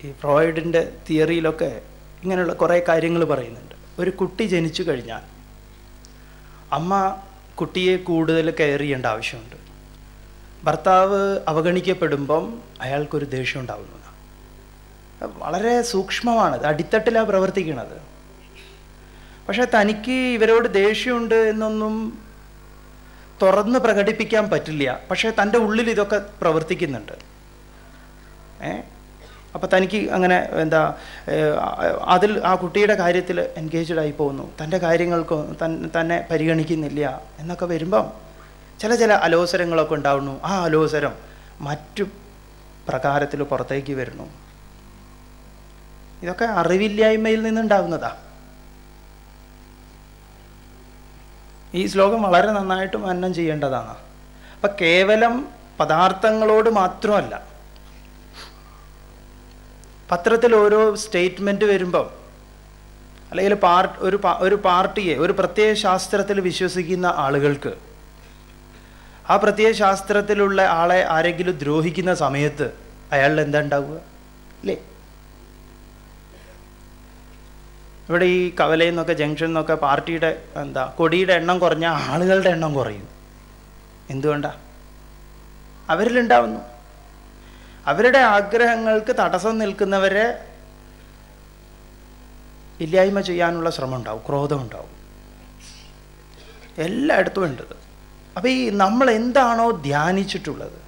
ഈ ഫ്രോയിഡിൻ്റെ തിയറിയിലൊക്കെ ഇങ്ങനെയുള്ള കുറേ കാര്യങ്ങൾ പറയുന്നുണ്ട്. ഒരു കുട്ടി ജനിച്ചു കഴിഞ്ഞാൽ അമ്മ കുട്ടിയെ കൂടുതൽ കെയർ ചെയ്യേണ്ട ആവശ്യമുണ്ട്. ഭർത്താവ് അവഗണിക്കപ്പെടുമ്പം അയാൾക്കൊരു ദേഷ്യം ഉണ്ടാവുന്നതാണ്. വളരെ സൂക്ഷ്മമാണത്, അടിത്തട്ടിലാണ് പ്രവർത്തിക്കുന്നത്. പക്ഷെ തനിക്ക് ഇവരോട് ദേഷ്യമുണ്ട് എന്നൊന്നും തുറന്ന് പ്രകടിപ്പിക്കാൻ പറ്റില്ല. പക്ഷേ തൻ്റെ ഉള്ളിൽ ഇതൊക്കെ പ്രവർത്തിക്കുന്നുണ്ട്. അപ്പം തനിക്ക് അങ്ങനെ അതിൽ ആ കുട്ടിയുടെ കാര്യത്തിൽ എൻഗേജ്ഡ് ആയി പോകുന്നു, തൻ്റെ കാര്യങ്ങൾക്ക് തന്നെ പരിഗണിക്കുന്നില്ല എന്നൊക്കെ വരുമ്പം ചില അലോസരങ്ങളൊക്കെ ഉണ്ടാവുന്നു. ആ അലോസരം മറ്റു പ്രകാരത്തിൽ പുറത്തേക്ക് വരുന്നു. ഇതൊക്കെ അറിവില്ലായ്മയിൽ നിന്നുണ്ടാവുന്നതാ. ഈ ശ്ലോകം വളരെ നന്നായിട്ട് മനനം ചെയ്യേണ്ടതാണ്. അപ്പം കേവലം പദാർത്ഥങ്ങളോട് മാത്രമല്ല, പത്രത്തിൽ ഓരോ സ്റ്റേറ്റ്മെൻറ്റ് വരുമ്പം അല്ലെങ്കിൽ ഒരു പാർട്ടിയെ ഒരു പ്രത്യയ ശാസ്ത്രത്തിൽ വിശ്വസിക്കുന്ന ആളുകൾക്ക് ആ പ്രത്യയ ശാസ്ത്രത്തിലുള്ള ആളെ ആരെങ്കിലും ദ്രോഹിക്കുന്ന സമയത്ത് അയാളിൽ എന്താ ഉണ്ടാവുക അല്ലേ? ഇവിടെ ഈ കവലയിൽ നിന്നൊക്കെ ജംഗ്ഷനിൽ നിന്നൊക്കെ പാർട്ടിയുടെ കൊടിയുടെ എണ്ണം കുറഞ്ഞാൽ ആളുകളുടെ എണ്ണം കുറയും. എന്തുകൊണ്ടാണ്? അവരിലുണ്ടാവുന്നു. അവരുടെ ആഗ്രഹങ്ങൾക്ക് തടസ്സം നിൽക്കുന്നവരെ ഇല്ലായ്മ ചെയ്യാനുള്ള ശ്രമം ഉണ്ടാവും, ക്രോധം ഉണ്ടാവും. എല്ലായിടത്തും ഉണ്ടത്. അപ്പം ഈ നമ്മൾ എന്താണോ ധ്യാനിച്ചിട്ടുള്ളത്,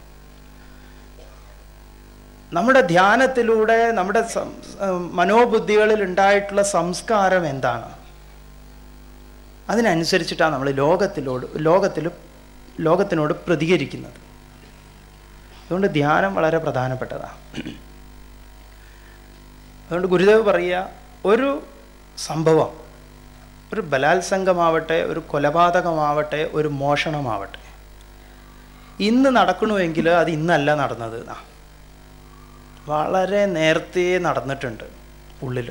നമ്മുടെ ധ്യാനത്തിലൂടെ നമ്മുടെ മനോബുദ്ധികളിൽ ഉണ്ടായിട്ടുള്ള സംസ്കാരം എന്താണ്, അതിനനുസരിച്ചിട്ടാണ് നമ്മൾ ലോകത്തിനോട് പ്രതികരിക്കുന്നത്. അതുകൊണ്ട് ധ്യാനം വളരെ പ്രധാനപ്പെട്ടതാണ്. അതുകൊണ്ട് ഗുരുദേവ് പറയുക, ഒരു സംഭവം, ഒരു ബലാത്സംഗമാവട്ടെ, ഒരു കൊലപാതകമാവട്ടെ, ഒരു മോഷണമാവട്ടെ, ഇന്ന് നടക്കണമെങ്കിൽ അത് ഇന്നല്ല നടന്നത് എന്നാ. വളരെ നേരത്തെ നടന്നിട്ടുണ്ട്, ഉള്ളിൽ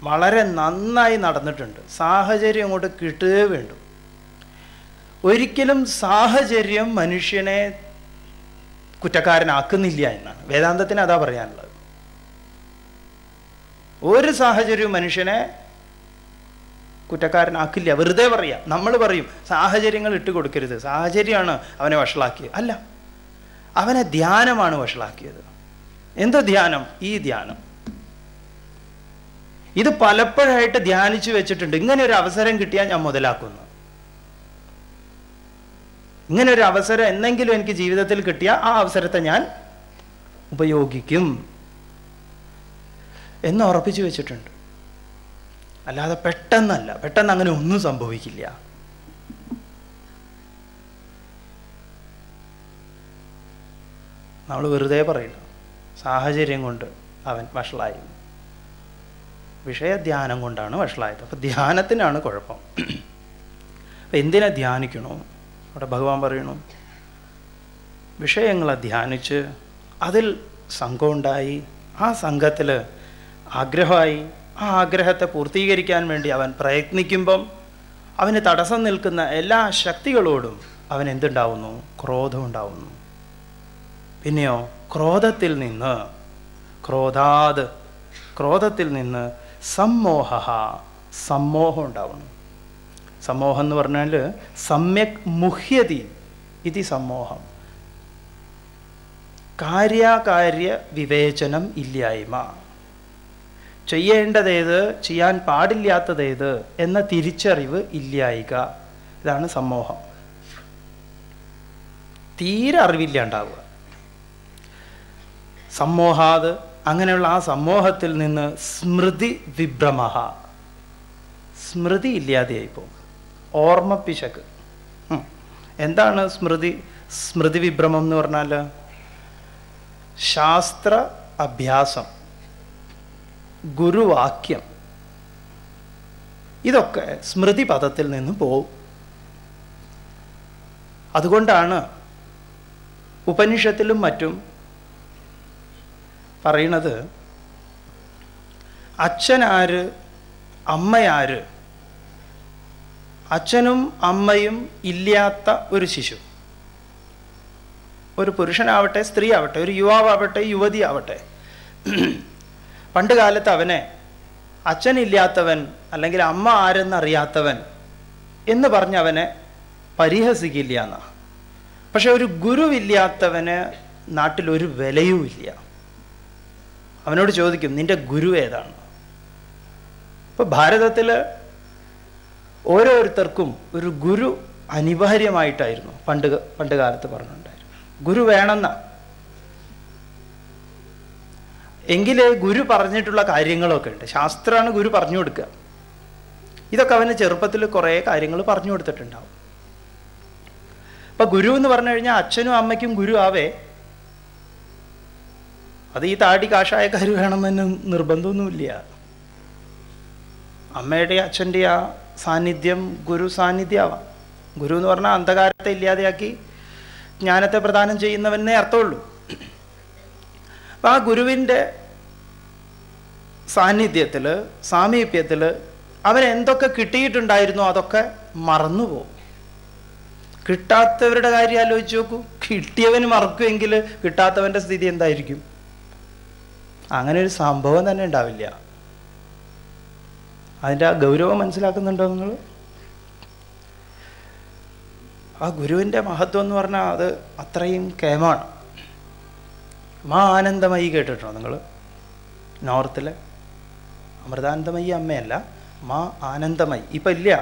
വളരെ നന്നായി നടന്നിട്ടുണ്ട്. സാഹചര്യം അങ്ങോട്ട് കിട്ടുകയേ വേണ്ടു. ഒരിക്കലും സാഹചര്യം മനുഷ്യനെ കുറ്റക്കാരനാക്കുന്നില്ല എന്നാണ് വേദാന്തത്തിന് അതാ പറയാനുള്ളത്. ഒരു സാഹചര്യവും മനുഷ്യനെ കുറ്റക്കാരനാക്കില്ല. വെറുതെ പറയാം. നമ്മൾ പറയും സാഹചര്യങ്ങൾ ഇട്ട് കൊടുക്കരുത്, സാഹചര്യമാണ് അവനെ വഷളാക്കിയത്. അല്ല, അവനെ ധ്യാനമാണ് വഷളാക്കിയത്. എന്ത് ധ്യാനം? ഈ ധ്യാനം. ഇത് പലപ്പോഴായിട്ട് ധ്യാനിച്ചു വെച്ചിട്ടുണ്ട്. ഇങ്ങനെ ഒരു അവസരം കിട്ടിയാൽ ഞാൻ മുതലാക്കുന്നു. ഇങ്ങനെ ഒരു അവസരം എന്നെങ്കിലും എനിക്ക് ജീവിതത്തിൽ കിട്ടിയാൽ ആ അവസരത്തെ ഞാൻ ഉപയോഗിക്കും എന്ന് ഉറപ്പിച്ചു വെച്ചിട്ടുണ്ട്. അല്ലാതെ പെട്ടെന്നല്ല, പെട്ടെന്ന് അങ്ങനെ ഒന്നും സംഭവിക്കില്ല. നമ്മൾ വെറുതെ പറയില്ല സാഹചര്യം കൊണ്ട് അവൻ വഷളായി. വിഷയധ്യാനം കൊണ്ടാണ് വഷളായത്. അപ്പം ധ്യാനത്തിനാണ് കുഴപ്പം. അപ്പം എന്തിനാ ധ്യാനിക്കണോ? അവിടെ ഭഗവാൻ പറയണു, വിഷയങ്ങളെ ധ്യാനിച്ച് അതിൽ സംഘമുണ്ടായി, ആ സംഘത്തിൽ ആഗ്രഹമായി, ആ ആഗ്രഹത്തെ പൂർത്തീകരിക്കാൻ വേണ്ടി അവൻ പ്രയത്നിക്കുമ്പം അവന് തടസ്സം നിൽക്കുന്ന എല്ലാ ശക്തികളോടും അവൻ എന്തുണ്ടാവുന്നു? ക്രോധം ഉണ്ടാവുന്നു. പിന്നെയോ ക്രോധത്തിൽ നിന്ന് സമ്മോഹം ഉണ്ടാവുന്നു. സമ്മോഹം എന്ന് പറഞ്ഞാൽ സമ്യക് മുഹ്യതി ഇതി സമ്മോഹം. കാര്യകാര്യ വിവേചനം ഇല്ലായ്മ, ചെയ്യേണ്ടതേത് ചെയ്യാൻ പാടില്ലാത്തതേത് എന്ന തിരിച്ചറിവ് ഇല്ലായിക. ഇതാണ് സമ്മോഹം. തീരെ അറിവില്ലാണ്ടാവുക. സമ്മോഹാത്, അങ്ങനെയുള്ള ആ സമൂഹത്തിൽ നിന്ന് സ്മൃതി വിഭ്രമഹ, സ്മൃതി ഇല്ലാതെയായിപ്പോകും. ഓർമ്മപ്പിശക്ക്. എന്താണ് സ്മൃതി വിഭ്രമം എന്ന് പറഞ്ഞാൽ? ശാസ്ത്ര അഭ്യാസം, ഗുരുവാക്യം, ഇതൊക്കെ സ്മൃതി പദത്തിൽ നിന്ന് പോവും. അതുകൊണ്ടാണ് ഉപനിഷത്തിലും മറ്റും പറയണത് അച്ഛനാര് അമ്മയാര്. അച്ഛനും അമ്മയും ഇല്ലാത്ത ഒരു ശിശു, ഒരു പുരുഷനാവട്ടെ, സ്ത്രീ ആവട്ടെ, ഒരു യുവാവാവട്ടെ, യുവതി ആവട്ടെ, പണ്ട് കാലത്ത് അവനെ അച്ഛനില്ലാത്തവൻ അല്ലെങ്കിൽ അമ്മ ആരെന്നറിയാത്തവൻ എന്ന് പറഞ്ഞ് അവനെ പരിഹസിക്കില്ല എന്നാ. പക്ഷെ ഒരു ഗുരുവില്ലാത്തവന് നാട്ടിലൊരു വിലയും ഇല്ല. അവനോട് ചോദിക്കും, നിന്റെ ഗുരു ഏതാണ്? ഇപ്പൊ ഭാരതത്തിൽ ഓരോരുത്തർക്കും ഒരു ഗുരു അനിവാര്യമായിട്ടായിരുന്നു പണ്ട് കാലത്ത് പറഞ്ഞിട്ടുണ്ടായിരുന്നു. ഗുരു വേണമെന്ന. എങ്കിലേ ഗുരു പറഞ്ഞിട്ടുള്ള കാര്യങ്ങളൊക്കെ ഉണ്ട്. ശാസ്ത്രമാണ് ഗുരു പറഞ്ഞു കൊടുക്കുക. ഇതൊക്കെ അവന് ചെറുപ്പത്തിൽ കുറേ കാര്യങ്ങൾ പറഞ്ഞു കൊടുത്തിട്ടുണ്ടാവും. അപ്പൊ ഗുരു എന്ന് പറഞ്ഞു കഴിഞ്ഞാൽ അച്ഛനും അമ്മയ്ക്കും ഗുരു ആവേ. അത് ഈ താടി കാഷായക്കാർ വേണമെന്ന് നിർബന്ധമൊന്നുമില്ല. അമ്മയുടെ അച്ഛൻ്റെ ആ സാന്നിധ്യം ഗുരു സാന്നിധ്യമാവാം. ഗുരു എന്ന് പറഞ്ഞാൽ അന്ധകാരത്തെ ഇല്ലാതെയാക്കി ജ്ഞാനത്തെ പ്രദാനം ചെയ്യുന്നവനേ അർത്ഥമുള്ളൂ. അപ്പം ആ ഗുരുവിൻ്റെ സാന്നിധ്യത്തിൽ, സാമീപ്യത്തിൽ അവൻ എന്തൊക്കെ കിട്ടിയിട്ടുണ്ടായിരുന്നോ അതൊക്കെ മറന്നുപോകും. കിട്ടാത്തവരുടെ കാര്യം ആലോചിച്ച് നോക്കൂ. കിട്ടിയവന് മറക്കുമെങ്കിൽ കിട്ടാത്തവൻ്റെ സ്ഥിതി എന്തായിരിക്കും? അങ്ങനെ ഒരു സംഭവം തന്നെ ഉണ്ടാവില്ല. അതിൻ്റെ ആ ഗൗരവം മനസ്സിലാക്കുന്നുണ്ടോ നിങ്ങൾ? ആ ഗുരുവിൻ്റെ മഹത്വം എന്ന് പറഞ്ഞാൽ അത് അത്രയും കേമാണ്. മാ ആനന്ദമയി കേട്ടിട്ടുണ്ടോ നിങ്ങൾ? നോർത്തിലെ അമൃതാനന്ദമയി അമ്മയല്ല, മാ ആനന്ദമയി. ഇപ്പം ഇല്ല.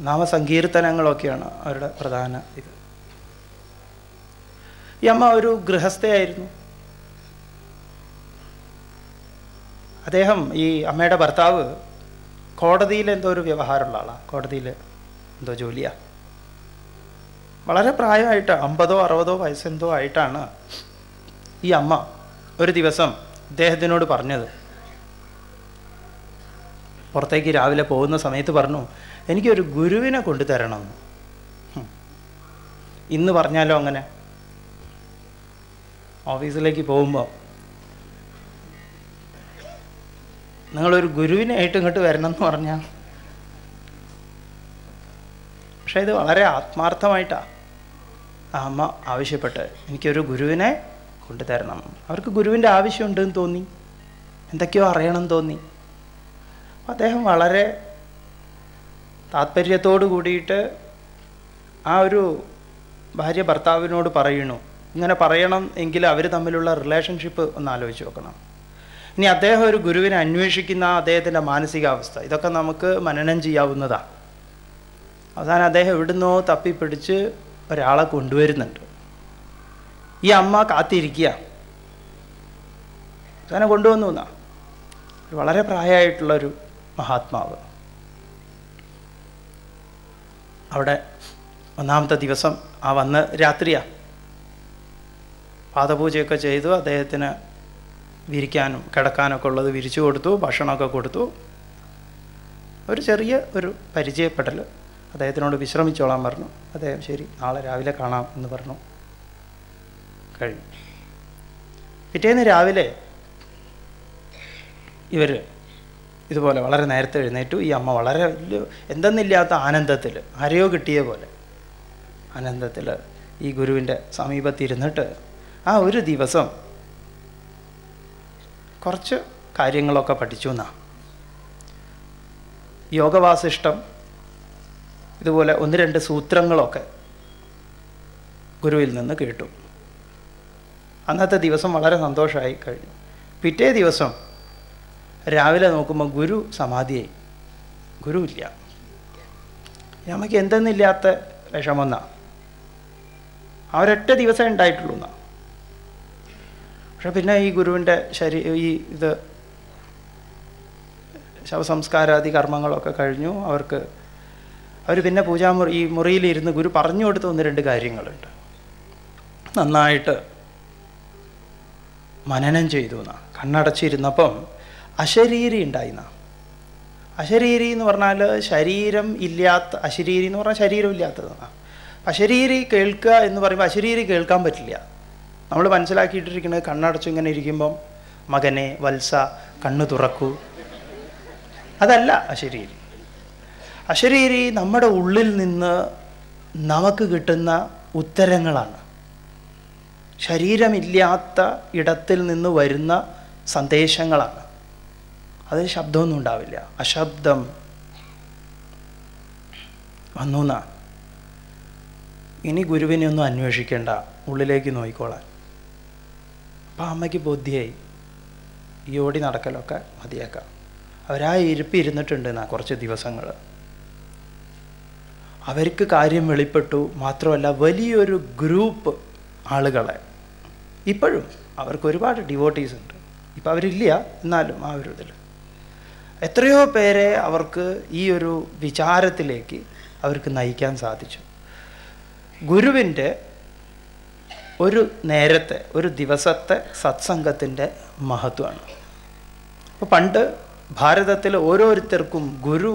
നാമസങ്കീർത്തനങ്ങളൊക്കെയാണ് അവരുടെ പ്രധാന ഇത്. ഈ അമ്മ ഒരു ഗൃഹസ്ഥയായിരുന്നു. അദ്ദേഹം, ഈ അമ്മയുടെ ഭർത്താവ്, കോടതിയിൽ എന്തോ ഒരു വ്യവഹാരമുള്ള ആളാണ്. കോടതിയിൽ എന്തോ ജോലിയാണ്. വളരെ പ്രായമായിട്ട് 50 or 60 വയസ്സെന്തോ ആയിട്ടാണ് ഈ അമ്മ ഒരു ദിവസം ഇദ്ദേഹത്തിനോട് പറഞ്ഞത്. പുറത്തേക്ക് രാവിലെ പോകുന്ന സമയത്ത് പറഞ്ഞു, എനിക്കൊരു ഗുരുവിനെ കൊണ്ടുതരണം. ഇന്ന് പറഞ്ഞാലോ അങ്ങനെ, ഓഫീസിലേക്ക് പോകുമ്പോൾ നിങ്ങളൊരു ഗുരുവിനായിട്ട് ഇങ്ങോട്ട് വരണം എന്ന് പറഞ്ഞാൽ. പക്ഷെ ഇത് വളരെ ആത്മാർത്ഥമായിട്ടാണ് ആ അമ്മ ആവശ്യപ്പെട്ട്, എനിക്കൊരു ഗുരുവിനെ കൊണ്ടുതരണം. അവർക്ക് ഗുരുവിൻ്റെ ആവശ്യമുണ്ടെന്ന് തോന്നി, എന്തൊക്കെയോ അറിയണമെന്ന് തോന്നി. അദ്ദേഹം വളരെ താത്പര്യത്തോടു കൂടിയിട്ട് ആ ഒരു ഭാര്യ ഭർത്താവിനോട് പറയണു. ഇങ്ങനെ പറയണം എങ്കിൽ അവർ തമ്മിലുള്ള റിലേഷൻഷിപ്പ് ഒന്ന് ആലോചിച്ച് നോക്കണം. ഇനി അദ്ദേഹം ഒരു ഗുരുവിനെ അന്വേഷിക്കുന്ന അദ്ദേഹത്തിൻ്റെ മാനസികാവസ്ഥ, ഇതൊക്കെ നമുക്ക് മനനം ചെയ്യാവുന്നതാണ്. അവസാനം അദ്ദേഹം എവിടുന്നോ തപ്പിപ്പിടിച്ച് ഒരാളെ കൊണ്ടുവരുന്നുണ്ട്. ഈ അമ്മ കാത്തിരിക്കുക. അവസാനം കൊണ്ടുവന്നു എന്നാ. വളരെ പ്രായമായിട്ടുള്ളൊരു മഹാത്മാവ്. അവിടെ ഒന്നാമത്തെ ദിവസം ആ വന്ന് രാത്രിയാണ്. പാദപൂജയൊക്കെ ചെയ്തു. അദ്ദേഹത്തിന് വിരിക്കാനും കിടക്കാനൊക്കെ ഉള്ളത് വിരിച്ചു കൊടുത്തു, ഭക്ഷണമൊക്കെ കൊടുത്തു. ഒരു ചെറിയ ഒരു പരിചയപ്പെടൽ. അദ്ദേഹത്തിനോട് വിശ്രമിച്ചോളാൻ പറഞ്ഞു. അദ്ദേഹം ശരി, നാളെ രാവിലെ കാണാം എന്ന് പറഞ്ഞു. കഴിഞ്ഞു. പിറ്റേന്ന് രാവിലെ ഇവർ ഇതുപോലെ വളരെ നേരത്തെ എഴുന്നേറ്റു. ഈ അമ്മ വളരെ വലിയ എന്തെന്നില്ലാത്ത ആനന്ദത്തിൽ, ആരെയോ കിട്ടിയ പോലെ ആനന്ദത്തിൽ ഈ ഗുരുവിൻ്റെ സമീപത്തിരുന്നിട്ട് ആ ഒരു ദിവസം കുറച്ച് കാര്യങ്ങളൊക്കെ പഠിച്ചു എന്നാണ്. യോഗവാസിഷ്ടം, ഇതുപോലെ 1-2 സൂത്രങ്ങളൊക്കെ ഗുരുവിൽ നിന്ന് കേട്ടു. അന്നത്തെ ദിവസം വളരെ സന്തോഷമായി കഴിഞ്ഞു. പിറ്റേ ദിവസം രാവിലെ നോക്കുമ്പോൾ ഗുരു സമാധിയായി. ഗുരു ഇല്ല. നമുക്ക് എന്തെന്നില്ലാത്ത വിഷമമെന്നാ. ആ ഒരൊറ്റ ദിവസം ഉണ്ടായിട്ടുള്ളൂ എന്നാ. പക്ഷെ പിന്നെ ഈ ഗുരുവിൻ്റെ ഇത് ശവസംസ്കാരാദി കർമ്മങ്ങളൊക്കെ കഴിഞ്ഞു. അവർ പിന്നെ ഈ മുറിയിലിരുന്ന് ഗുരു പറഞ്ഞു കൊടുത്ത 1-2 കാര്യങ്ങളുണ്ട്. നന്നായിട്ട് മനനം ചെയ്തു എന്നാ. കണ്ണടച്ചിരുന്നപ്പം അശരീരി ഉണ്ടായിന്നാ. അശരീരി എന്ന് പറഞ്ഞാൽ ശരീരം ഇല്ലാത്ത, അശരീരി എന്ന് പറഞ്ഞാൽ ശരീരം ഇല്ലാത്തതാണ്. അശരീരി കേൾക്കുക എന്ന് പറയുമ്പോൾ അശരീരി കേൾക്കാൻ പറ്റില്ല. നമ്മൾ മനസ്സിലാക്കിയിട്ടിരിക്കുന്നത് കണ്ണടച്ചു ഇങ്ങനെ ഇരിക്കുമ്പം മകനെ വത്സ കണ്ണു തുറക്കൂ, അതല്ല അശരീരി. അശരീരി നമ്മുടെ ഉള്ളിൽ നിന്ന് നമുക്ക് കിട്ടുന്ന ഉത്തരങ്ങളാണ്. ശരീരമില്ലാത്ത ഇടത്തിൽ നിന്ന് വരുന്ന സന്ദേശങ്ങളാണ്. അതിൽ ശബ്ദമൊന്നും ഉണ്ടാവില്ല. അശബ്ദം വന്നുന്നാ. ഇനി ഗുരുവിനെ ഒന്നും അന്വേഷിക്കേണ്ട, ഉള്ളിലേക്ക് നോക്കിക്കോളാൻ. അപ്പം അമ്മയ്ക്ക് ബോധ്യമായി ഈ ഓടി നടക്കലൊക്കെ മതിയാക്കാം. അവരാ ഇരുന്നിട്ടുണ്ട് എന്നാ കുറച്ച് ദിവസങ്ങൾ. അവർക്ക് കാര്യം വെളിപ്പെട്ടു. മാത്രമല്ല വലിയൊരു ഗ്രൂപ്പ് ആളുകളെ, ഇപ്പോഴും അവർക്ക് ഒരുപാട് ഡിവോട്ടീസ് ഉണ്ട്. ഇപ്പം അവരില്ല, എന്നാലും ആ ഒരു ഇതിൽ എത്രയോ പേരെ അവർക്ക് ഈ ഒരു വിചാരത്തിലേക്ക് അവർക്ക് നയിക്കാൻ സാധിച്ചു. ഗുരുവിൻ്റെ ഒരു നേരത്തെ ഒരു ദിവസത്തെ സത്സംഗത്തിൻ്റെ മഹത്വമാണ്. അപ്പോൾ പണ്ട് ഭാരതത്തിൽ ഓരോരുത്തർക്കും ഗുരു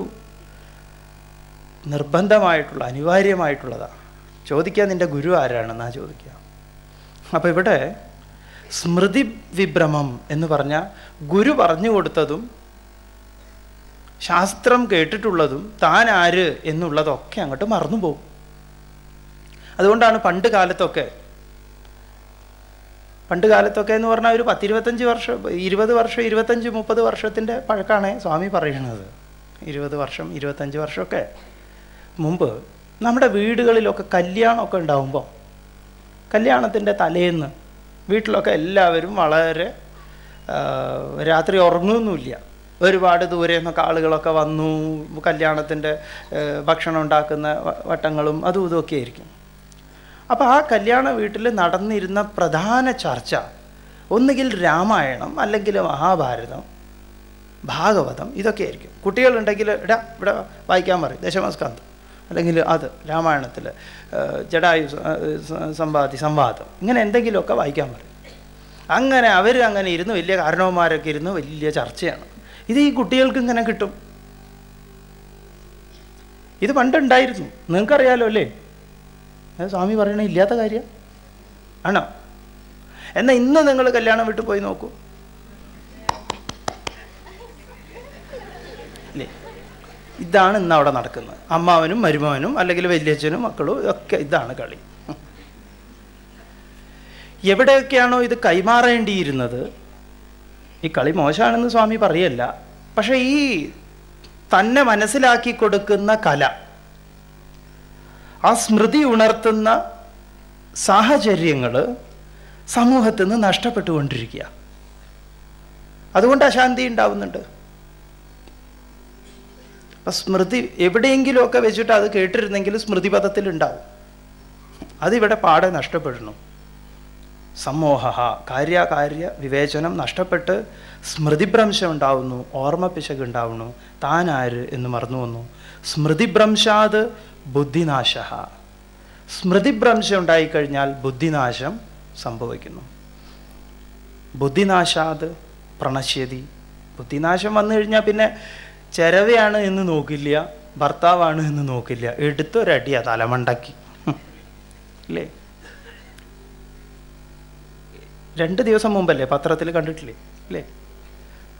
നിർബന്ധമായിട്ടുള്ള അനിവാര്യമായിട്ടുള്ളതാണ്. ചോദിക്കുക നിൻ്റെ ഗുരു ആരാണെന്നാ ചോദിക്കുക. അപ്പോൾ ഇവിടെ സ്മൃതി വിഭ്രമം എന്ന് പറഞ്ഞാൽ ഗുരു പറഞ്ഞു കൊടുത്തതും ശാസ്ത്രം കേട്ടിട്ടുള്ളതും താൻ ആര് എന്നുള്ളതൊക്കെ അങ്ങോട്ട് മറന്നു പോകും. അതുകൊണ്ടാണ് പണ്ട് കാലത്തൊക്കെ എന്ന് പറഞ്ഞാൽ ഒരു 10-25 വർഷം 20 വർഷം 25-30 വർഷത്തിൻ്റെ പഴക്കമാണ് സ്വാമി പറയുന്നത്. 20 വർഷം 25 വർഷമൊക്കെ മുമ്പ് നമ്മുടെ വീടുകളിലൊക്കെ കല്യാണമൊക്കെ ഉണ്ടാവുമ്പോൾ കല്യാണത്തിൻ്റെ തലേന്ന് വീട്ടിലൊക്കെ എല്ലാവരും വളരെ രാത്രി ഉറങ്ങുമൊന്നുമില്ല. ഒരുപാട് ദൂരെ നിന്നൊക്കെ ആളുകളൊക്കെ വന്നു. കല്യാണത്തിൻ്റെ ഭക്ഷണം ഉണ്ടാക്കുന്ന വട്ടങ്ങളും അതും ഇതൊക്കെ ആയിരിക്കും. അപ്പോൾ ആ കല്യാണ വീട്ടിൽ നടന്നിരുന്ന പ്രധാന ചർച്ച ഒന്നുകിൽ രാമായണം, അല്ലെങ്കിൽ മഹാഭാരതം, ഭാഗവതം, ഇതൊക്കെ ആയിരിക്കും. കുട്ടികളുണ്ടെങ്കിൽ ഇവിടെ വായിക്കാൻ പറയും ദശമസ്കന്ധം, അല്ലെങ്കിൽ അത് രാമായണത്തിൽ ജടായു സംവാദം, ഇങ്ങനെ എന്തെങ്കിലുമൊക്കെ വായിക്കാൻ പറയും. അങ്ങനെ അങ്ങനെ ഇരുന്ന് വലിയ കാരണവന്മാരൊക്കെ ഇരുന്ന് വലിയ ചർച്ചയാണ്. ഇത് ഈ കുട്ടികൾക്ക് ഇങ്ങനെ കിട്ടും. ഇത് പണ്ടുണ്ടായിരുന്നു, നിങ്ങൾക്കറിയാലോ അല്ലേ? സ്വാമി പറയണ ഇല്ലാത്ത കാര്യം ആണോ? എന്നാൽ ഇന്ന് നിങ്ങൾ കല്യാണം വിട്ടു പോയി നോക്കൂ അല്ലേ? ഇതാണ് ഇന്ന് അവിടെ നടക്കുന്നത്. അമ്മാവനും മരുമകനും അല്ലെങ്കിൽ വല്യച്ഛനും മക്കളും ഒക്കെ ഇതാണ് കളി. എവിടെയൊക്കെയാണോ ഇത് കൈമാറേണ്ടിയിരുന്നത്, ഈ കളി മോശമാണെന്ന് സ്വാമി പറയല്ല, പക്ഷെ ഈ തന്നെ മനസ്സിലാക്കി കൊടുക്കുന്ന കല, ആ സ്മൃതി ഉണർത്തുന്ന സാഹചര്യങ്ങൾ സമൂഹത്തിൽ നിന്ന് നഷ്ടപ്പെട്ടുകൊണ്ടിരിക്കുക. അതുകൊണ്ട് അശാന്തി ഉണ്ടാവുന്നുണ്ട്. അപ്പം സ്മൃതി എവിടെയെങ്കിലുമൊക്കെ വെച്ചിട്ട് അത് കേട്ടിരുന്നെങ്കിൽ സ്മൃതിപഥത്തിൽ ഉണ്ടാവും. അതിവിടെ പാടെ നഷ്ടപ്പെടുന്നു. സമോഹ കാര്യകാര്യ വിവേചനം നഷ്ടപ്പെട്ട് സ്മൃതിഭ്രംശം ഉണ്ടാവുന്നു, ഓർമ്മപ്പിശക് ഉണ്ടാവുന്നു, താൻ ആര് എന്ന് മറന്നു വന്നു. സ്മൃതിഭ്രംശാത് ബുദ്ധിനാശ. സ്മൃതിഭ്രംശം ഉണ്ടായിക്കഴിഞ്ഞാൽ ബുദ്ധിനാശം സംഭവിക്കുന്നു. ബുദ്ധിനാശാത് പ്രണശ്യതി. ബുദ്ധിനാശം വന്നു കഴിഞ്ഞാൽ പിന്നെ ചെരവയാണ് എന്ന് നോക്കില്ല, ഭർത്താവാണ് എന്ന് നോക്കില്ല, എടുത്തൊരടിയാ തലമണ്ടക്കി അല്ലേ? 2 ദിവസം മുമ്പല്ലേ പത്രത്തിൽ കണ്ടിട്ടില്ലേ അല്ലേ?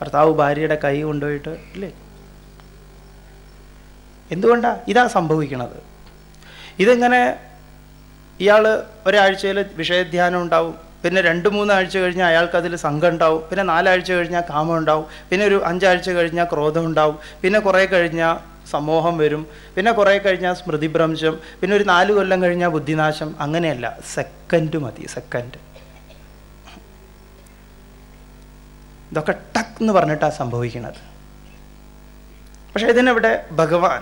ഭർത്താവ് ഭാര്യയുടെ കൈ കൊണ്ടുപോയിട്ട് ഇല്ലേ? എന്തുകൊണ്ടാണ് ഇതാ സംഭവിക്കണത്? ഇതെങ്ങനെ ഇയാൾ ഒരാഴ്ചയിൽ വിഷയധ്യാനം ഉണ്ടാവും, പിന്നെ 2-3 ആഴ്ച കഴിഞ്ഞാൽ അയാൾക്ക് അതിൽ സംഘം ഉണ്ടാവും, പിന്നെ 4 ആഴ്ച കഴിഞ്ഞാൽ കാമം ഉണ്ടാവും, പിന്നെ ഒരു 5 ആഴ്ച കഴിഞ്ഞാൽ ക്രോധം ഉണ്ടാവും, പിന്നെ കുറേ കഴിഞ്ഞാൽ സമൂഹം വരും, പിന്നെ കുറേ കഴിഞ്ഞാൽ സ്മൃതിഭ്രംശം, പിന്നെ ഒരു 4 കൊല്ലം കഴിഞ്ഞാൽ ബുദ്ധിനാശം. അങ്ങനെയല്ല, സെക്കൻഡ് മതി, സെക്കൻഡ്. ഇതൊക്കെ ടക്ക് എന്ന് പറഞ്ഞിട്ടാണ് സംഭവിക്കുന്നത്. പക്ഷെ ഇതിനിവിടെ ഭഗവാൻ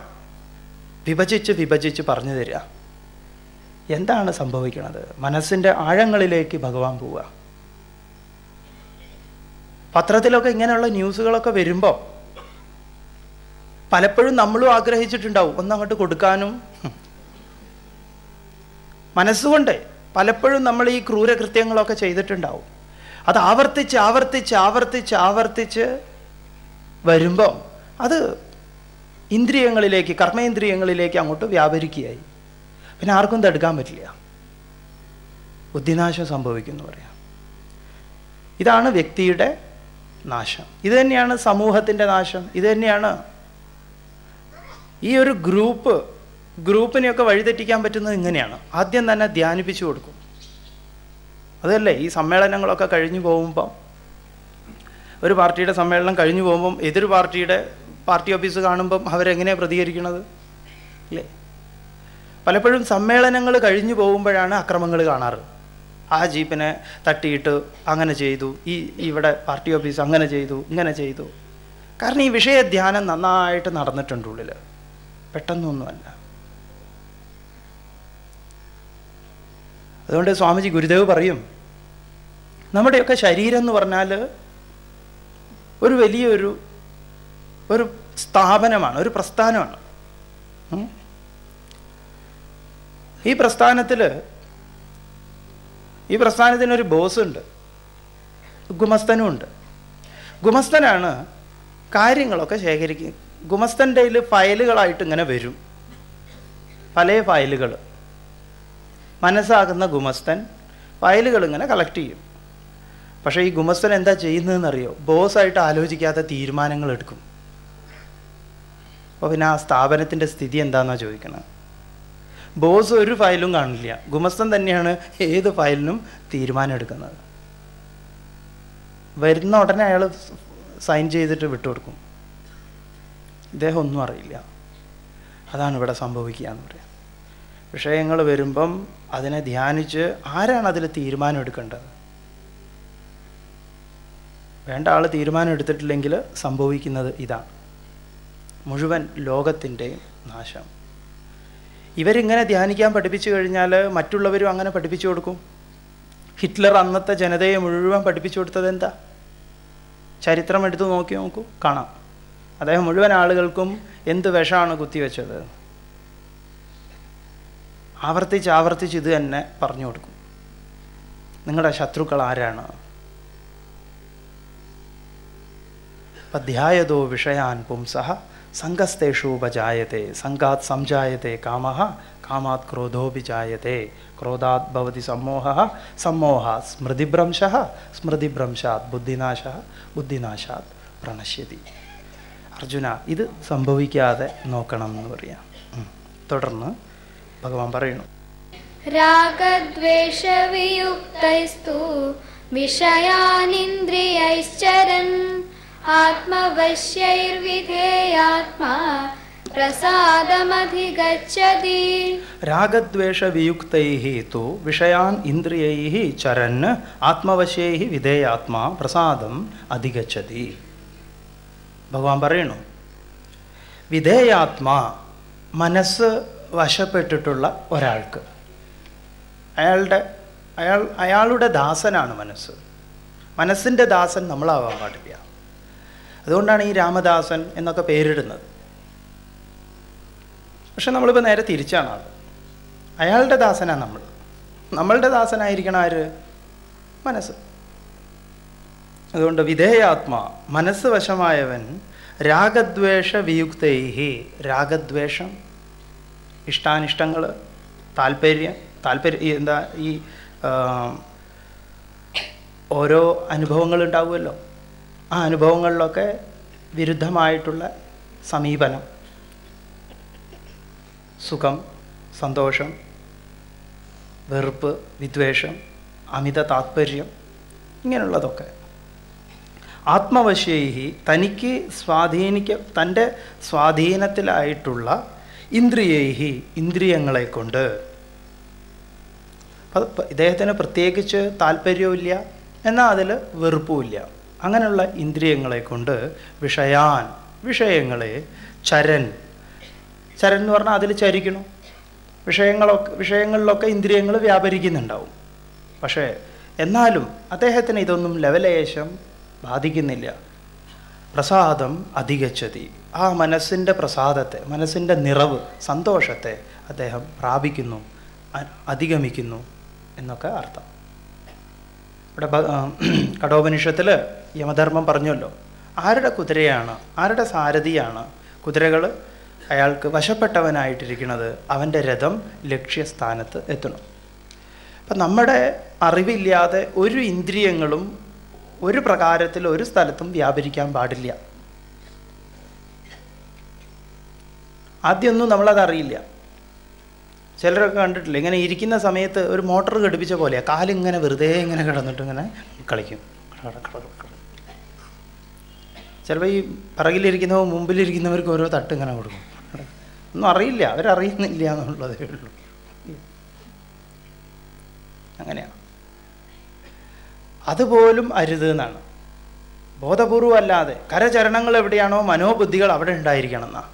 വിഭജിച്ച് പറഞ്ഞു തരിക. എന്താണ് സംഭവിക്കുന്നത്? മനസ്സിൻ്റെ ആഴങ്ങളിലേക്ക് ഭഗവാൻ പോവുക. പത്രത്തിലൊക്കെ ഇങ്ങനെയുള്ള ന്യൂസുകളൊക്കെ വരുമ്പോൾ പലപ്പോഴും നമ്മളും ആഗ്രഹിച്ചിട്ടുണ്ടാവും ഒന്നങ്ങോട്ട് കൊടുക്കാനും. മനസ്സുകൊണ്ട് പലപ്പോഴും നമ്മൾ ഈ ക്രൂരകൃത്യങ്ങളൊക്കെ ചെയ്തിട്ടുണ്ടാവും. അത് ആവർത്തിച്ച് വരുമ്പോൾ അത് ഇന്ദ്രിയങ്ങളിലേക്ക്, കർമ്മേന്ദ്രിയങ്ങളിലേക്ക് അങ്ങോട്ട് വ്യാപരിക്കുകയായി. പിന്നെ ആർക്കും തടുക്കാൻ പറ്റില്ല. ബുദ്ധിനാശം സംഭവിക്കുന്നു പറയാം. ഇതാണ് വ്യക്തിയുടെ നാശം. ഇത് തന്നെയാണ് സമൂഹത്തിൻ്റെ നാശം. ഇത് തന്നെയാണ് ഈ ഒരു ഗ്രൂപ്പ് ഗ്രൂപ്പിനെയൊക്കെ വഴിതെറ്റിക്കാൻ പറ്റുന്നത് ഇങ്ങനെയാണ്. ആദ്യം തന്നെ ധ്യാനിപ്പിച്ചു കൊടുക്കും. അതല്ലേ ഈ സമ്മേളനങ്ങളൊക്കെ കഴിഞ്ഞു പോകുമ്പം, ഒരു പാർട്ടിയുടെ സമ്മേളനം കഴിഞ്ഞു പോകുമ്പം എതിർ പാർട്ടി ഓഫീസ് കാണുമ്പം അവരെങ്ങനെയാണ് പ്രതികരിക്കുന്നത് അല്ലേ? പലപ്പോഴും സമ്മേളനങ്ങൾ കഴിഞ്ഞു പോകുമ്പോഴാണ് അക്രമങ്ങൾ കാണാറ്. ആ ജീപ്പിനെ തട്ടിയിട്ട് അങ്ങനെ ചെയ്തു, ഇവിടെ പാർട്ടി ഓഫീസ് അങ്ങനെ ചെയ്തു, ഇങ്ങനെ ചെയ്തു. കാരണം ഈ വിഷയധ്യാനം നന്നായിട്ട് നടന്നിട്ടുണ്ട് ഉള്ളിൽ, പെട്ടെന്നൊന്നുമല്ല. അതുകൊണ്ട് സ്വാമിജി ഗുരുദേവ് പറയും, നമ്മുടെയൊക്കെ ശരീരം എന്ന് പറഞ്ഞാൽ ഒരു വലിയൊരു സ്ഥാപനമാണ്, ഒരു പ്രസ്ഥാനമാണ്. ഈ പ്രസ്ഥാനത്തിനൊരു ബോസുണ്ട്, ഗുമസ്തനുമുണ്ട്. ഗുമസ്തനാണ് കാര്യങ്ങളൊക്കെ ശേഖരിക്കുക. ഗുമസ്തൻ്റെ കയ്യിൽ ഫയലുകളായിട്ട് ഇങ്ങനെ വരും, പല ഫയലുകൾ. മനസ്സാകുന്ന ഗുമസ്തൻ ഫയലുകൾ ഇങ്ങനെ കളക്ട് ചെയ്യും. പക്ഷേ ഈ ഗുമസ്തൻ എന്താ ചെയ്യുന്നതെന്നറിയോ? ബോസായിട്ട് ആലോചിക്കാത്ത തീരുമാനങ്ങൾ എടുക്കും. അപ്പോൾ പിന്നെ ആ സ്ഥാപനത്തിൻ്റെ സ്ഥിതി എന്താണെന്നാണ് ചോദിക്കണം. ബോസ് ഒരു ഫയലും കാണില്ല, ഗുമസ്തൻ തന്നെയാണ് ഏത് ഫയലിനും തീരുമാനം എടുക്കുന്നത്. വരുന്ന ഉടനെ അയാൾ സൈൻ ചെയ്തിട്ട് വിട്ടുകൊടുക്കും. ഇദ്ദേഹം ഒന്നും അറിയില്ല. അതാണ് ഇവിടെ സംഭവിക്കുക എന്ന് പറയാം. വിഷയങ്ങൾ വരുമ്പം അതിനെ ധ്യാനിച്ച് ആരാണ് അതിൽ തീരുമാനം എടുക്കേണ്ടത്? വേണ്ട ആൾ തീരുമാനം എടുത്തിട്ടില്ലെങ്കിൽ സംഭവിക്കുന്നത് ഇതാണ്, മുഴുവൻ ലോകത്തിൻ്റെയും നാശം. ഇവരിങ്ങനെ ധ്യാനിക്കാൻ പഠിപ്പിച്ചു കഴിഞ്ഞാൽ മറ്റുള്ളവരും അങ്ങനെ പഠിപ്പിച്ചു കൊടുക്കും. ഹിറ്റ്ലർ അന്നത്തെ ജനതയെ മുഴുവൻ പഠിപ്പിച്ചു കൊടുത്തത് എന്താ? ചരിത്രം എടുത്ത് നോക്കൂ, കാണാം. അദ്ദേഹം മുഴുവൻ ആളുകൾക്കും എന്ത് വിഷമാണ് കുത്തിവെച്ചത് ആവർത്തിച്ച് ഇത് തന്നെ പറഞ്ഞു കൊടുക്കും. നിങ്ങളുടെ ശത്രുക്കൾ ആരാണ്? ധ്യായതോ വിഷയാൻ പുംസഃ സംഘസ്തേഷു ഉപജായത്തെ സംഘാത് സംജായത്തെ കാമഃ കാമാത് ക്രോധോഭിജായത്തെ ക്രോധാത് ഭവതി സമ്മോഹഃ സമ്മോഹാത് സ്മൃതിഭ്രംശഃ സ്മൃതിഭ്രംശാത് ബുദ്ധിനാശഃ ബുദ്ധിനാശാത് പ്രണശ്യതി. അർജുന, ഇത് സംഭവിക്കാതെ നോക്കണം എന്ന് പറയാം. തുടർന്ന് ഭഗവാൻ പറയുന്നു, രാഗദ്വേഷവിയുക്തൈസ്തു വിഷയാനിന്ദ്രിയൈശ്ചരൻ ആത്മവശ്യൈർവിധേയാത്മാ പ്രസാദമധിഗച്ഛതി. രാഗദ്വേഷവിയുക്തൈഃ തു വിഷയാൻ ഇന്ദ്രിയൈഃ ചരൻ ആത്മവശ്യൈഃ വിധേയാത്മാ പ്രസാദം അധിഗച്ഛതി. ഭഗവാൻ പറയുന്നു, വിധേയാത്മാ, മനസ്സ് വശപ്പെട്ടിട്ടുള്ള ഒരാൾക്ക്, അയാളുടെ ദാസനാണ് മനസ്സ്. മനസ്സിൻ്റെ ദാസൻ നമ്മളാവാൻ പാടില്ല. അതുകൊണ്ടാണ് ഈ രാമദാസൻ എന്നൊക്കെ പേരിടുന്നത്. പക്ഷെ നമ്മളിപ്പോൾ നേരെ തിരിച്ചാണ് ആൾ. അയാളുടെ ദാസനാണ് നമ്മൾ. നമ്മളുടെ ദാസനായിരിക്കണം ആര്? മനസ്സ്. അതുകൊണ്ട് വിധേയാത്മാ, മനസ്സ് വശമായവൻ, രാഗദ്വേഷ വിയുക്തൈഃ, രാഗദ്വേഷം, ഇഷ്ടാനിഷ്ടങ്ങൾ, താല്പര്യം എന്താ, ഈ ഓരോ അനുഭവങ്ങളുണ്ടാവുമല്ലോ, ആ അനുഭവങ്ങളിലൊക്കെ വിരുദ്ധമായിട്ടുള്ള സമീപനം, സുഖം, സന്തോഷം, വെറുപ്പ്, വിദ്വേഷം, അമിത താത്പര്യം, ഇങ്ങനെയുള്ളതൊക്കെ. ആത്മവശ്യൈഹി, തനിക്ക് തൻ്റെ സ്വാധീനത്തിലായിട്ടുള്ള ഇന്ദ്രിയൈഹി, ഇന്ദ്രിയങ്ങളെ കൊണ്ട്. ഇദ്ദേഹത്തിന് പ്രത്യേകിച്ച് താല്പര്യവുമില്ല, എന്നാൽ അതിൽ വെറുപ്പുമില്ല. അങ്ങനെയുള്ള ഇന്ദ്രിയങ്ങളെ കൊണ്ട് വിഷയങ്ങളെ ചരൻ എന്ന് പറഞ്ഞാൽ അതിൽ ചരിക്കണം. വിഷയങ്ങളിലൊക്കെ ഇന്ദ്രിയങ്ങൾ വ്യാപരിക്കുന്നുണ്ടാവും. പക്ഷേ എന്നാലും അദ്ദേഹത്തിന് ഇതൊന്നും ലവലേശം ബാധിക്കുന്നില്ല. പ്രസാദം അധിഗച്ഛതി, ആ മനസ്സിൻ്റെ പ്രസാദത്തെ, മനസ്സിൻ്റെ നിറവ്, സന്തോഷത്തെ അദ്ദേഹം പ്രാപിക്കുന്നു, അധിഗമിക്കുന്നു എന്നൊക്കെ അർത്ഥം. ഇവിടെ കഠോപനിഷത്തിൽ യമധർമ്മം പറഞ്ഞല്ലോ, ആരുടെ കുതിരയാണ്, ആരുടെ സാരഥിയാണ് കുതിരകൾ അയാൾക്ക് വശപ്പെട്ടവനായിട്ടിരിക്കുന്നത്, അവൻ്റെ രഥം ലക്ഷ്യസ്ഥാനത്ത് എത്തണം. അപ്പം നമ്മുടെ അറിവില്ലാതെ ഒരു ഇന്ദ്രിയങ്ങളും ഒരു പ്രകാരത്തിൽ ഒരു സ്ഥലത്തും വ്യാപരിക്കാൻ പാടില്ല. ആദ്യമൊന്നും നമ്മളതറിയില്ല. ചിലരൊക്കെ കണ്ടിട്ടില്ല, ഇങ്ങനെ ഇരിക്കുന്ന സമയത്ത് ഒരു മോട്ടർ ഘടിപ്പിച്ച പോലെയാണ്, കാലിങ്ങനെ വെറുതെ ഇങ്ങനെ കിടന്നിട്ട് ഇങ്ങനെ കളിക്കും. ചിലപ്പോൾ ഈ പിറകിലിരിക്കുന്നവർ മുമ്പിലിരിക്കുന്നവർക്ക് ഓരോ തട്ട് ഇങ്ങനെ കൊടുക്കും. ഒന്നും അറിയില്ല, അവരറിയുന്നില്ല എന്നുള്ളതേ ഉള്ളൂ. അങ്ങനെയാണ്. അതുപോലും അരുത് എന്നാണ്. ബോധപൂർവം അല്ലാതെ കരചരണങ്ങൾ എവിടെയാണോ മനോബുദ്ധികൾ അവിടെ ഉണ്ടായിരിക്കണം എന്നാണ്.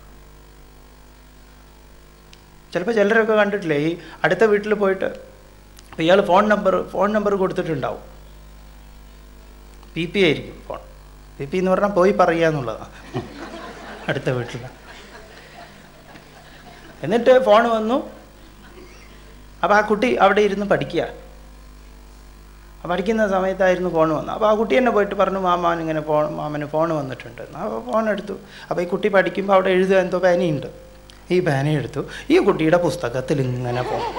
ചിലപ്പോൾ ചിലരൊക്കെ കണ്ടിട്ടില്ലേ, ഈ അടുത്ത വീട്ടിൽ പോയിട്ട് ഇപ്പം ഇയാൾ ഫോൺ നമ്പർ കൊടുത്തിട്ടുണ്ടാവും. PP ആയിരിക്കും ഫോൺ. PP എന്ന് പറഞ്ഞാൽ പോയി പറയുക എന്നുള്ളതാണ് അടുത്ത വീട്ടിൽ. എന്നിട്ട് ഫോൺ വന്നു. അപ്പോൾ ആ കുട്ടി അവിടെ ഇരുന്ന് പഠിക്കുക. പഠിക്കുന്ന സമയത്തായിരുന്നു ഫോൺ വന്നത്. അപ്പോൾ ആ കുട്ടി തന്നെ പോയിട്ട് പറഞ്ഞു, മാമന് ഫോൺ വന്നിട്ടുണ്ട്. അപ്പോൾ ഫോൺ എടുത്തു. അപ്പോൾ ഈ കുട്ടി പഠിക്കുമ്പോൾ അവിടെ എഴുതുക എന്തോ പേനയുണ്ട്. ഈ പേനയെടുത്തു ഈ കുട്ടിയുടെ പുസ്തകത്തിൽ ഇങ്ങനെ പോകും,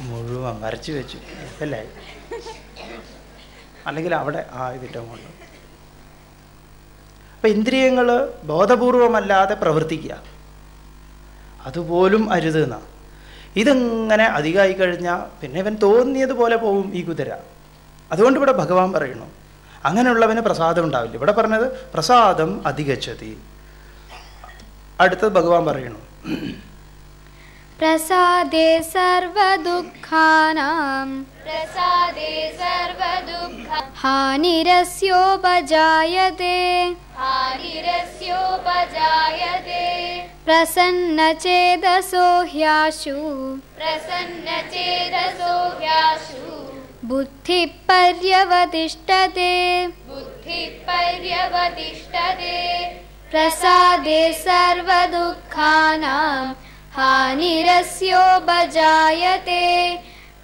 മുഴുവൻ വരച്ച് വെച്ചു. അല്ലേ? അല്ലെങ്കിൽ അവിടെ ഇതിൻ്റെ കൊണ്ട്. അപ്പം ഇന്ദ്രിയങ്ങൾ ബോധപൂർവമല്ലാതെ പ്രവർത്തിക്കുക, അതുപോലും അരുത് എന്നാണ്. ഇതിങ്ങനെ അധികമായി കഴിഞ്ഞാൽ പിന്നെ ഇവൻ തോന്നിയതുപോലെ പോവും ഈ കുതിര. അതുകൊണ്ട് ഇവിടെ ഭഗവാൻ പറയുന്നു, അങ്ങനെയുള്ളവന് പ്രസാദം ഉണ്ടാവില്ല. ഇവിടെ പറഞ്ഞത് പ്രസാദം അധികച്ചതി. അടുത്തത് ഭഗവാൻ പറയുന്നു, പ്രസാദേ സർവദുഃഖാനാം ഹാനിരസ്യോപജായതേ പ്രസന്നചേതസോ ഹ്യാശു ബുദ്ധിപര്യവതിഷ്ഠതേ പ്രസാദേ സർവദുഃഖാനാം ഹാനിരസ്യോപജായതേ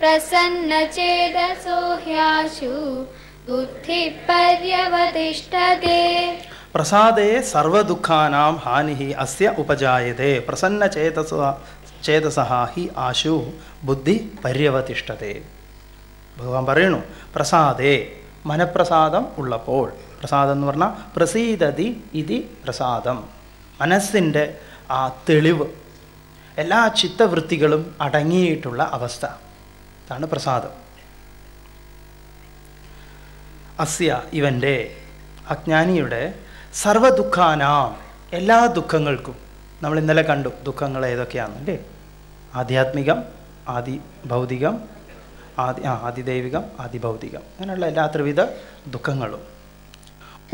പ്രസന്നചേതസോ ഹ്യാശു ബുദ്ധിപര്യവതിഷ്ഠതേ. പ്രസാദേ സർവദുഃഖാനാം ഹാനി അസ്യ ഉപജായതേ പ്രസന്നചേതസഃ ഹി ആശു ബുദ്ധി പര്യവതിഷ്ഠതേ. ഭഗവാൻ പറയുന്നു, പ്രസാദേ മനഃപ്രസാദം ഉള്ളപ്പോൾ, പ്രസാദം എന്ന് പറഞ്ഞാൽ പ്രസീദതി ഇതി പ്രസാദം, മനസ്സിൻ്റെ ആ തെളിവ്, എല്ലാ ചിത്തവൃത്തികളും അടങ്ങിയിട്ടുള്ള അവസ്ഥ, അതാണ് പ്രസാദം. അസ്യ ഇവൻ്റെ, അജ്ഞാനിയുടെ, സർവദുഃഖാനാം എല്ലാ ദുഃഖങ്ങൾക്കും. നമ്മൾ ഇന്നലെ കണ്ടു ദുഃഖങ്ങൾ ഏതൊക്കെയാണെന്നല്ലേ? ആധ്യാത്മികം, ആദിഭൗതികം, ആദിദൈവികം, ആദിഭൗതികം, അങ്ങനെയുള്ള എല്ലാ ത്രിവിധ ദുഃഖങ്ങളും.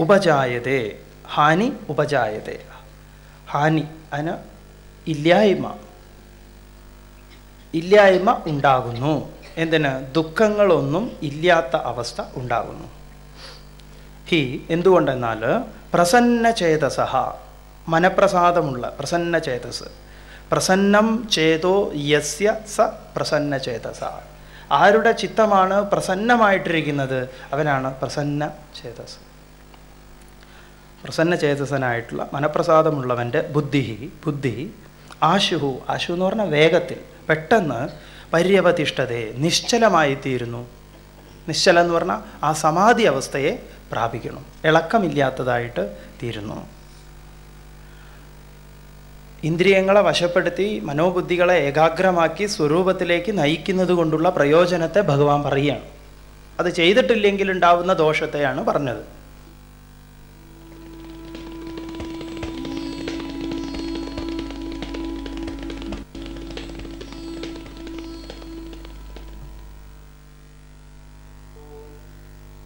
ഉപജായതേ ഹാനി ഉപജായതേ, ഹാനി അതിന് ഇല്ലായ്മ ഉണ്ടാകുന്നു. എന്തിന്? ദുഃഖങ്ങളൊന്നും ഇല്ലാത്ത അവസ്ഥ ഉണ്ടാകുന്നു. ഹി എന്തുകൊണ്ടെന്നാൽ പ്രസന്നചേതസഃ മനഃപ്രസാദമുള്ള പ്രസന്നചേതസ്, പ്രസന്നം ചേതോ യസ്യ സ പ്രസന്നചേതസ, ആരുടെ ചിത്തമാണ് പ്രസന്നമായിട്ടിരിക്കുന്നത് അവനാണ് പ്രസന്നചേതസ്. പ്രസന്നചേതസനായിട്ടുള്ള മനഃപ്രസാദമുള്ളവൻ്റെ ബുദ്ധി ആശുഹു, ആശു എന്ന് പറഞ്ഞാൽ വേഗത്തിൽ, പെട്ടെന്ന്, പര്യവതിഷ്ഠതയെ നിശ്ചലമായി തീരുന്നു. നിശ്ചലം എന്ന് പറഞ്ഞാൽ ആ സമാധി അവസ്ഥയെ പ്രാപിക്കണം, ഇളക്കമില്ലാത്തതായിട്ട് തീരുന്നു. ഇന്ദ്രിയങ്ങളെ വശപ്പെടുത്തി മനോബുദ്ധികളെ ഏകാഗ്രമാക്കി സ്വരൂപത്തിലേക്ക് നയിക്കുന്നത് കൊണ്ടുള്ള പ്രയോജനത്തെ ഭഗവാൻ പറയുകയാണ്. അത് ചെയ്തിട്ടില്ലെങ്കിൽ ഉണ്ടാവുന്ന ദോഷത്തെയാണ് പറഞ്ഞത്.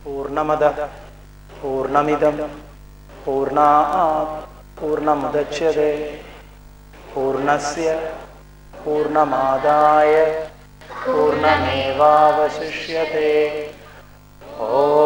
പൂർണ്ണമദഃ പൂർണ്ണമിദം പൂർണ്ണാത് പൂർണ്ണമുദച്യതേ പൂർണ്ണസ്യ പൂർണ്ണമാദായ പൂർണ്ണമേവാവശിഷ്യതേ. ഓം